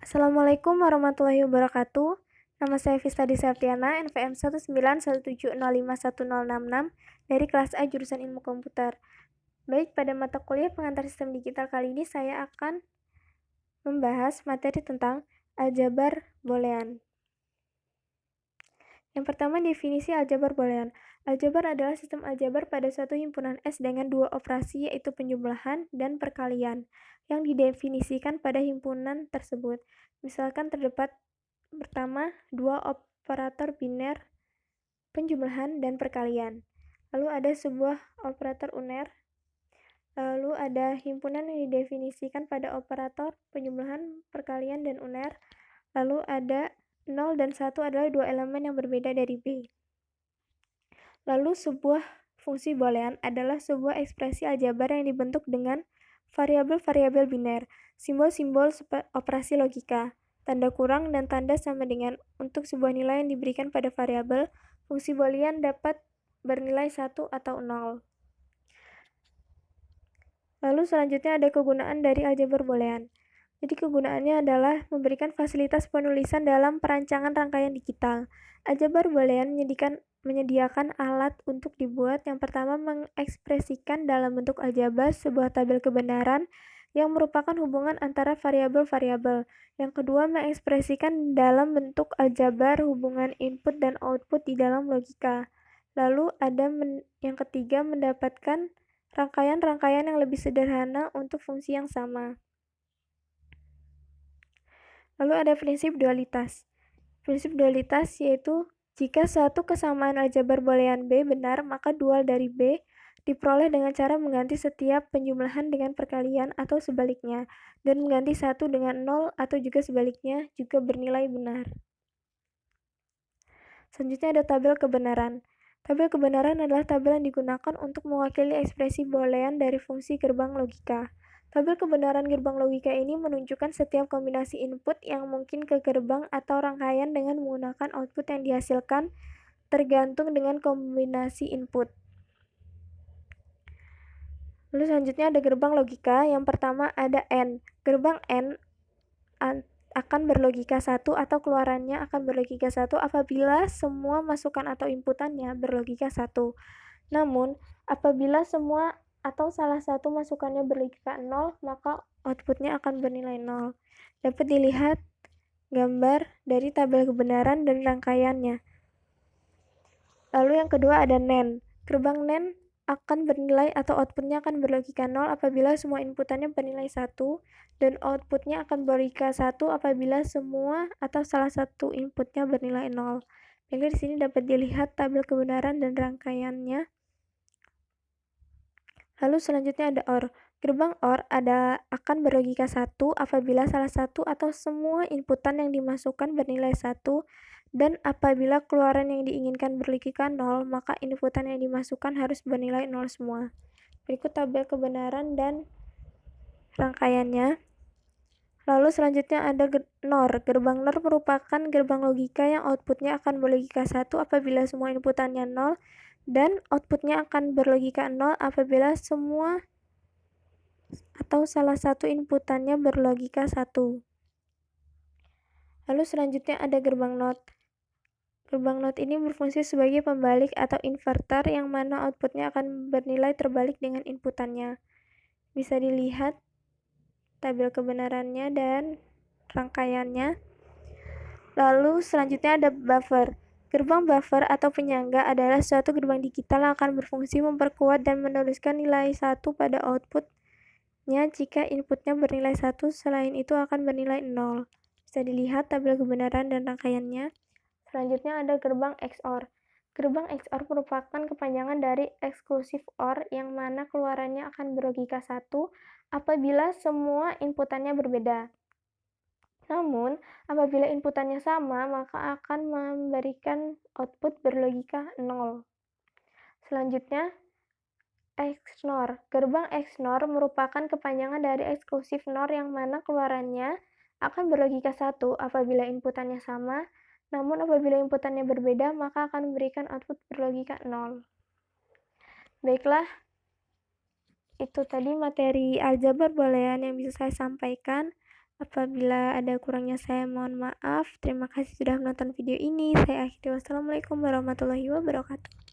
Assalamualaikum warahmatullahi wabarakatuh. Nama saya Vistadi Septiana, NPM 19170510066 dari kelas A jurusan Ilmu Komputer. Baik, pada mata kuliah pengantar sistem digital kali ini saya akan membahas materi tentang aljabar boolean. Yang pertama, definisi aljabar boolean. Aljabar adalah sistem aljabar pada suatu himpunan S dengan dua operasi, yaitu penjumlahan dan perkalian, yang didefinisikan pada himpunan tersebut. Misalkan terdapat pertama, dua operator biner penjumlahan dan perkalian. Lalu ada sebuah operator uner. Lalu ada himpunan yang didefinisikan pada operator penjumlahan, perkalian, dan uner. Lalu ada 0 dan 1 adalah dua elemen yang berbeda dari B. Lalu sebuah fungsi boolean adalah sebuah ekspresi aljabar yang dibentuk dengan variabel-variabel biner, simbol-simbol operasi logika, tanda kurang dan tanda sama dengan untuk sebuah nilai yang diberikan pada variabel. Fungsi boolean dapat bernilai 1 atau 0. Lalu selanjutnya ada kegunaan dari aljabar boolean. Jadi kegunaannya adalah memberikan fasilitas penulisan dalam perancangan rangkaian digital. Aljabar boolean menyediakan alat untuk dibuat. Yang pertama, mengekspresikan dalam bentuk aljabar sebuah tabel kebenaran yang merupakan hubungan antara variabel-variabel. Yang kedua, mengekspresikan dalam bentuk aljabar hubungan input dan output di dalam logika. Lalu ada yang ketiga, mendapatkan rangkaian-rangkaian yang lebih sederhana untuk fungsi yang sama. Lalu ada prinsip dualitas. Prinsip dualitas yaitu jika suatu kesamaan aljabar boolean B benar, maka dual dari B diperoleh dengan cara mengganti setiap penjumlahan dengan perkalian atau sebaliknya, dan mengganti 1 dengan 0 atau juga sebaliknya juga bernilai benar. Selanjutnya ada tabel kebenaran. Tabel kebenaran adalah tabel yang digunakan untuk mewakili ekspresi boolean dari fungsi gerbang logika. Tabel kebenaran gerbang logika ini menunjukkan setiap kombinasi input yang mungkin ke gerbang atau rangkaian dengan menggunakan output yang dihasilkan tergantung dengan kombinasi input. Lalu selanjutnya ada gerbang logika. Yang pertama ada N. Gerbang N akan berlogika 1 atau keluarannya akan berlogika 1 apabila semua masukan atau inputannya berlogika 1. Namun, apabila semua atau salah satu masukannya berlogika 0, maka outputnya akan bernilai 0. Dapat dilihat gambar dari tabel kebenaran dan rangkaiannya. Lalu yang kedua ada NAND. Gerbang NAND akan bernilai atau outputnya akan berlogika 0 apabila semua inputannya bernilai 1, dan outputnya akan berlogika 1 apabila semua atau salah satu inputnya bernilai 0. Jadi di sini dapat dilihat tabel kebenaran dan rangkaiannya. Lalu selanjutnya ada OR. Gerbang OR akan berlogika 1 apabila salah satu atau semua inputan yang dimasukkan bernilai 1, dan apabila keluaran yang diinginkan berlogika 0, maka inputan yang dimasukkan harus bernilai 0 semua. Berikut tabel kebenaran dan rangkaiannya. Lalu selanjutnya ada NOR. Gerbang NOR merupakan gerbang logika yang outputnya akan berlogika 1 apabila semua inputannya 0, dan outputnya akan berlogika 0 apabila semua atau salah satu inputannya berlogika 1. Lalu selanjutnya ada gerbang NOT. Gerbang NOT ini berfungsi sebagai pembalik atau inverter yang mana outputnya akan bernilai terbalik dengan inputannya. Bisa dilihat tabel kebenarannya dan rangkaiannya. Lalu selanjutnya ada buffer. Gerbang buffer atau penyangga adalah suatu gerbang digital yang akan berfungsi memperkuat dan menuliskan nilai 1 pada outputnya jika inputnya bernilai 1, selain itu akan bernilai 0. Bisa dilihat tabel kebenaran dan rangkaiannya. Selanjutnya ada gerbang XOR. Gerbang XOR merupakan kepanjangan dari exclusive OR yang mana keluarannya akan berlogika 1 apabila semua inputannya berbeda. Namun, apabila inputannya sama, maka akan memberikan output berlogika 0. Selanjutnya, XNOR. Gerbang XNOR merupakan kepanjangan dari exclusive NOR yang mana keluarannya akan berlogika 1 apabila inputannya sama, namun apabila inputannya berbeda, maka akan memberikan output berlogika 0. Baiklah, itu tadi materi aljabar boolean yang bisa saya sampaikan. Apabila ada kurangnya saya mohon maaf. Terima kasih sudah menonton video ini. Saya akhiri. Wassalamualaikum warahmatullahi wabarakatuh.